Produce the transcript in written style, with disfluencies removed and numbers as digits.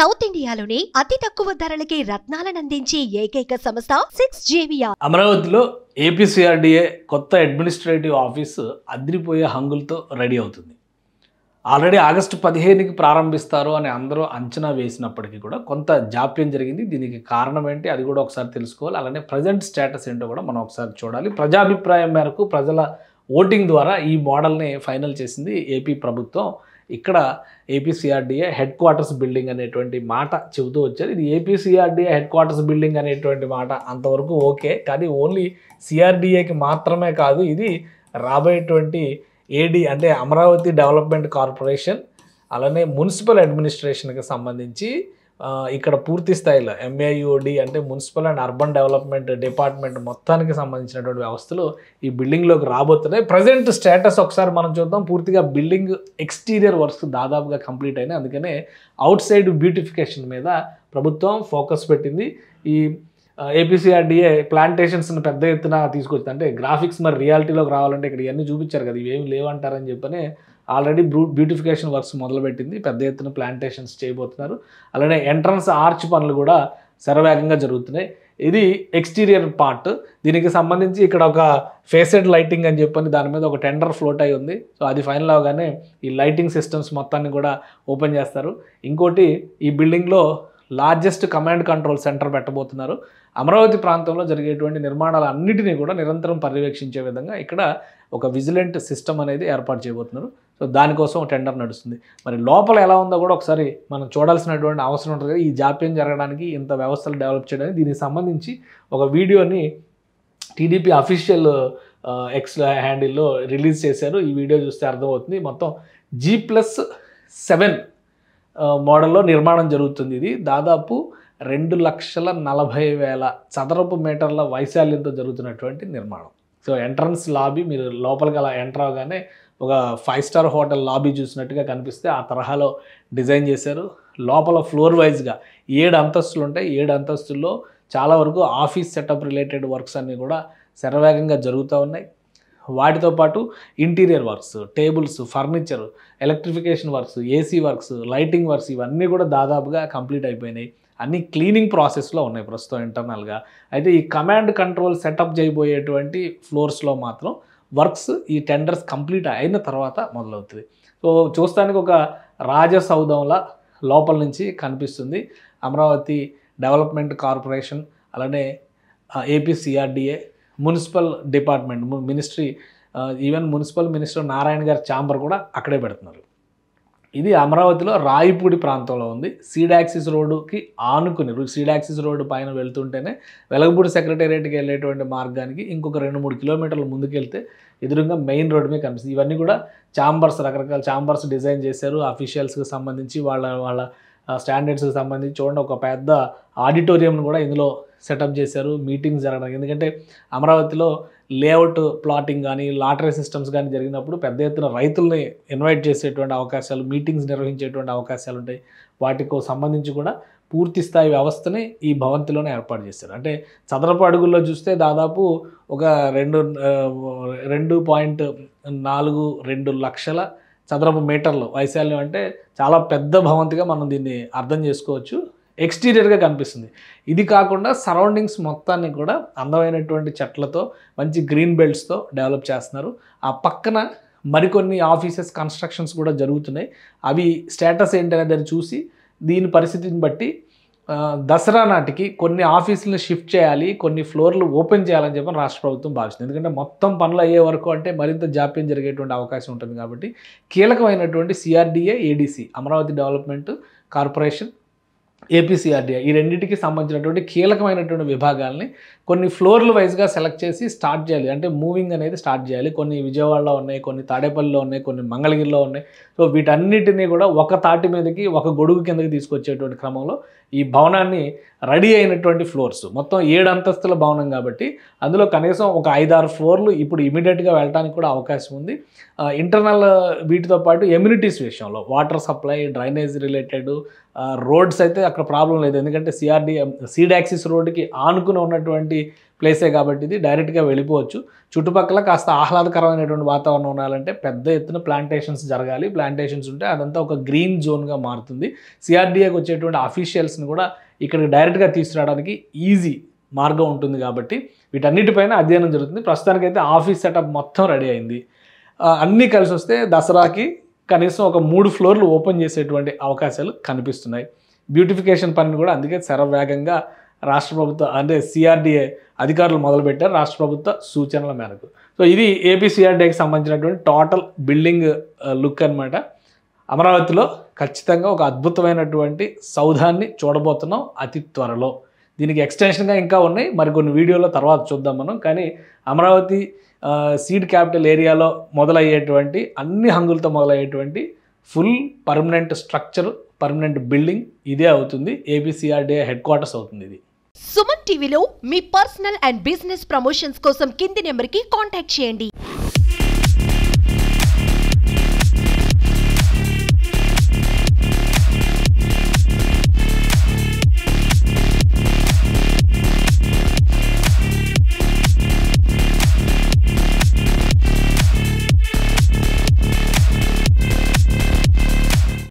South ఇండియాలోనే అతి తక్కువ ధరలకి రత్నాలనందించే ఏకైక సంస్థ 6JVR. అమరావతిలో ఏపీసీఆర్డీఏ కొత్త అడ్మినిస్ట్రేటివ్ ఆఫీసు అదిరిపోయే హంగులతో రెడీ అవుతుంది. ఆల్రెడీ ఆగస్టు 15కి ప్రారంభిస్తారు అని అందరూ అంచనా వేసినప్పటికీ కూడా కొంత జాప్యం జరిగింది. దీనికి కారణం ఏంటి అది కూడా ఒకసారి తెలుసుకోవాలి. అలానే ప్రజెంట్ స్టేటస్ ఏంటో కూడా మనం ఒకసారి చూడాలి. ప్రజాభిప్రాయం మేరకు ప్రజల ఓటింగ్ ద్వారా ఈ మోడల్ని ఫైనల్ చేసింది ఏపీ ప్రభుత్వం. ఇక్కడ ఏపీసీఆర్డీఏ హెడ్ క్వార్టర్స్ బిల్డింగ్ అనేటువంటి మాట చెబుతూ వచ్చారు. ఇది ఏపీసీఆర్డీఏ హెడ్ క్వార్టర్స్ బిల్డింగ్ అనేటువంటి మాట అంతవరకు ఓకే, కానీ ఓన్లీ సిఆర్డీఏకి మాత్రమే కాదు, ఇది రాబోయేటువంటి ఏడీ అంటే అమరావతి డెవలప్మెంట్ కార్పొరేషన్ అలానే మున్సిపల్ అడ్మినిస్ట్రేషన్కి సంబంధించి ఇక్కడ పూర్తి స్థాయిలో ఎంఏయుడి అంటే municipal and urban development department మొత్తానికి సంబంధించినటువంటి వ్యవస్థలు ఈ బిల్డింగ్లోకి రాబోతున్నాయి. ప్రజెంట్ స్టేటస్ ఒకసారి మనం చూద్దాం. పూర్తిగా బిల్డింగ్ ఎక్స్టీరియర్ వర్క్స్ దాదాపుగా కంప్లీట్ అయినాయి. అందుకనే అవుట్ సైడ్ బ్యూటిఫికేషన్ మీద ప్రభుత్వం ఫోకస్ పెట్టింది. ఈ ఏపీసీఆర్డీఏ ప్లాంటేషన్స్ని పెద్ద ఎత్తున తీసుకొచ్చింది. అంటే గ్రాఫిక్స్ మరి రియాలిటీలోకి రావాలంటే ఇక్కడ ఇవన్నీ చూపించారు కదా, ఇవేమి లేవంటారని చెప్పని ఆల్రెడీ బ్యూటిఫికేషన్ వర్క్స్ మొదలుపెట్టింది. పెద్ద ఎత్తున ప్లాంటేషన్స్ చేయబోతున్నారు. అలానే ఎంట్రన్స్ ఆర్చ్ పనులు కూడా శరవేగంగా జరుగుతున్నాయి. ఇది ఎక్స్టీరియర్ పార్ట్. దీనికి సంబంధించి ఇక్కడ ఒక ఫేసెడ్ లైటింగ్ అని చెప్పని దాని మీద ఒక టెండర్ ఫ్లోట్ అయి ఉంది. సో అది ఫైనల్ అవగానే ఈ లైటింగ్ సిస్టమ్స్ మొత్తాన్ని కూడా ఓపెన్ చేస్తారు. ఇంకోటి, ఈ బిల్డింగ్లో లార్జెస్ట్ కమాండ్ కంట్రోల్ సెంటర్ పెట్టబోతున్నారు. అమరావతి ప్రాంతంలో జరిగేటువంటి నిర్మాణాలు అన్నిటినీ కూడా నిరంతరం పర్యవేక్షించే విధంగా ఇక్కడ ఒక విజిలెంట్ సిస్టమ్ అనేది ఏర్పాటు చేయబోతున్నారు. సో దానికోసం టెండర్ నడుస్తుంది. మరి లోపల ఎలా ఉందో కూడా ఒకసారి మనం చూడాల్సినటువంటి అవసరం ఉంటుంది కదా. ఈ జాప్యం జరగడానికి ఇంత వ్యవస్థలు డెవలప్ చేయడానికి దీనికి సంబంధించి ఒక వీడియోని టీడీపీ అఫీషియల్ ఎక్స్ హ్యాండిల్లో రిలీజ్ చేశారు. ఈ వీడియో చూస్తే అర్థమవుతుంది. మొత్తం G+7 మోడల్లో నిర్మాణం జరుగుతుంది. ఇది దాదాపు 2,40,000 చదరపు మీటర్ల వైశాల్యంతో జరుగుతున్నటువంటి నిర్మాణం. సో ఎంట్రన్స్ లాబీ మీరు లోపలికి అలా ఎంటర్ అవగానే ఒక 5 స్టార్ హోటల్ లాబీ చూసినట్టుగా కనిపిస్తే ఆ తరహాలో డిజైన్ చేశారు. లోపల ఫ్లోర్ వైజ్గా 7 అంతస్తులు ఉంటాయి. 7 అంతస్తుల్లో చాలా వరకు ఆఫీస్ సెటప్ రిలేటెడ్ వర్క్స్ అన్నీ కూడా శరవేగంగా జరుగుతూ ఉన్నాయి. వాటితో పాటు interior works, tables, furniture, electrification works, AC works, lighting works ఇవన్నీ కూడా దాదాపుగా కంప్లీట్ అయిపోయినాయి. అన్నీ క్లీనింగ్ ప్రాసెస్లో ఉన్నాయి ప్రస్తుతం ఇంటర్నల్గా. అయితే ఈ కమాండ్ కంట్రోల్ సెటప్ చేయబోయేటువంటి ఫ్లోర్స్లో మాత్రం వర్క్స్ ఈ టెండర్స్ కంప్లీట్ అయిన తర్వాత మొదలవుతుంది. సో చూస్తానికి ఒక రాజసౌధంలా లోపల నుంచి కనిపిస్తుంది. అమరావతి డెవలప్మెంట్ కార్పొరేషన్ అలానే APCRDA municipal department ministry, even municipal minister Narayana గారి ఛాంబర్ కూడా అక్కడే పెడుతున్నారు. ఇది అమరావతిలో రాయిపూడి ప్రాంతంలో ఉంది. సీడాక్సిస్ రోడ్డుకి ఆనుకుని, సీడాక్సిస్ రోడ్డు పైన వెళ్తుంటేనే వెలగపూడి సెక్రటేరియట్కి వెళ్ళేటువంటి మార్గానికి ఇంకొక 2-3 కిలోమీటర్లు ముందుకెళ్తే ఎదురుగా మెయిన్ రోడ్డు మీద కనిపిస్తుంది. ఇవన్నీ కూడా ఛాంబర్స్, రకరకాల ఛాంబర్స్ డిజైన్ చేశారు. అఫీషియల్స్కి సంబంధించి వాళ్ళ స్టాండర్డ్స్కి సంబంధించి చూడండి, ఒక పెద్ద ఆడిటోరియంను కూడా ఇందులో సెటప్ చేశారు మీటింగ్స్ జరగడానికి. ఎందుకంటే అమరావతిలో లేఅవుట్ ప్లాటింగ్ కానీ లాటరీ సిస్టమ్స్ కానీ జరిగినప్పుడు పెద్ద ఎత్తున రైతుల్ని ఇన్వైట్ చేసేటువంటి అవకాశాలు, మీటింగ్స్ నిర్వహించేటువంటి అవకాశాలు ఉంటాయి. వాటికి సంబంధించి కూడా పూర్తి స్థాయి వ్యవస్థని ఈ భవంతిలోనే ఏర్పాటు చేశారు. అంటే చదరపు అడుగుల్లో చూస్తే దాదాపు ఒక 2.42 లక్షల చదరపు మీటర్లు వైశాల్యం. అంటే చాలా పెద్ద భవంతిగా మనం దీన్ని అర్థం చేసుకోవచ్చు. ఎక్స్టీరియర్గా కనిపిస్తుంది. ఇది కాకుండా సరౌండింగ్స్ మొత్తాన్ని కూడా అందమైనటువంటి చెట్లతో, మంచి గ్రీన్ బెల్ట్స్తో డెవలప్ చేస్తున్నారు. ఆ పక్కన మరికొన్ని ఆఫీసెస్ కన్స్ట్రక్షన్స్ కూడా జరుగుతున్నాయి. అవి స్టేటస్ ఏంటనేది దాన్ని చూసి దీని పరిస్థితిని బట్టి దసరా నాటికి కొన్ని ఆఫీసులను షిఫ్ట్ చేయాలి, కొన్ని ఫ్లోర్లు ఓపెన్ చేయాలని చెప్పి రాష్ట్ర ప్రభుత్వం భావిస్తుంది. ఎందుకంటే మొత్తం పనులు అయ్యే వరకు అంటే మరింత జాప్యం జరిగేటువంటి అవకాశం ఉంటుంది. కాబట్టి కీలకమైనటువంటి CRDA, ADC Amaravati development corporation, APCRDA ఈ రెండింటికి సంబంధించినటువంటి కీలకమైనటువంటి విభాగాల్ని కొన్ని ఫ్లోర్లు వైజ్గా సెలెక్ట్ చేసి స్టార్ట్ చేయాలి. అంటే మూవింగ్ అనేది స్టార్ట్ చేయాలి. కొన్ని విజయవాడలో ఉన్నాయి, కొన్ని తాడేపల్లిలో ఉన్నాయి, కొన్ని మంగళగిరిలో ఉన్నాయి. సో వీటన్నిటినీ కూడా ఒక తాటి మీదకి, ఒక గొడుగు కిందకి తీసుకొచ్చేటువంటి క్రమంలో ఈ భవనాన్ని రెడీ అయినటువంటి ఫ్లోర్స్ మొత్తం 7 అంతస్తుల భవనం కాబట్టి అందులో కనీసం ఒక 5-6 ఫ్లోర్లు ఇప్పుడు ఇమీడియట్గా వెళ్ళడానికి కూడా అవకాశం ఉంది. ఇంటర్నల్ వీటితో పాటు ఎమ్యూనిటీస్ విషయంలో water supply, drainage related roads అయితే అక్కడ ప్రాబ్లం లేదు, ఎందుకంటే సీడ్ యాక్సిస్ రోడ్డుకి ఆనుకుని ఉన్నటువంటి ప్లేసే కాబట్టి ఇది డైరెక్ట్గా వెళ్ళిపోవచ్చు. చుట్టుపక్కల కాస్త ఆహ్లాదకరమైనటువంటి వాతావరణం ఉండాలంటే పెద్ద ఎత్తున ప్లాంటేషన్స్ జరగాలి. ప్లాంటేషన్స్ ఉంటే అదంతా ఒక గ్రీన్ జోన్గా మారుతుంది. సిఆర్డీఏకి వచ్చేటువంటి అఫీషియల్స్ని కూడా ఇక్కడికి డైరెక్ట్గా తీసుకురావడానికి ఈజీ మార్గం ఉంటుంది కాబట్టి వీటన్నిటిపైన అధ్యయనం జరుగుతుంది. ప్రస్తుతానికైతే ఆఫీస్ సెటప్ మొత్తం రెడీ అయింది. అన్నీ కలిసి వస్తే దసరాకి కనీసం ఒక 3 ఫ్లోర్లు ఓపెన్ చేసేటువంటి అవకాశాలు కనిపిస్తున్నాయి. బ్యూటిఫికేషన్ పనిని కూడా అందుకే శరవేగంగా రాష్ట్ర ప్రభుత్వం అంటే సిఆర్డీఏ అధికారులు మొదలుపెట్టారు రాష్ట్ర ప్రభుత్వ సూచనల మేరకు. సో ఇది ఏపీ సిఆర్డీఏకి సంబంధించినటువంటి టోటల్ బిల్డింగ్ లుక్ అనమాట. అమరావతిలో ఖచ్చితంగా ఒక అద్భుతమైనటువంటి సౌధాన్ని చూడబోతున్నాం అతి త్వరలో. దీనికి ఎక్స్టెన్షన్గా ఇంకా ఉన్నాయి, మరికొన్ని వీడియోలో తర్వాత చూద్దాం మనం. కానీ అమరావతి సీడ్ క్యాపిటల్ ఏరియాలో మొదలయ్యేటువంటి అన్ని హంగులతో మొదలయ్యేటువంటి full permanent structure, permanent building ఇదే అవుతుంది. ఏపీ సిఆర్డీఏ హెడ్ క్వార్టర్స్ అవుతుంది ఇది. సుమన్ టీవీలో మీ పర్సనల్ అండ్ బిజినెస్ ప్రమోషన్స్ కోసం కింది నెంబర్కి కాంటాక్ట్ చేయండి.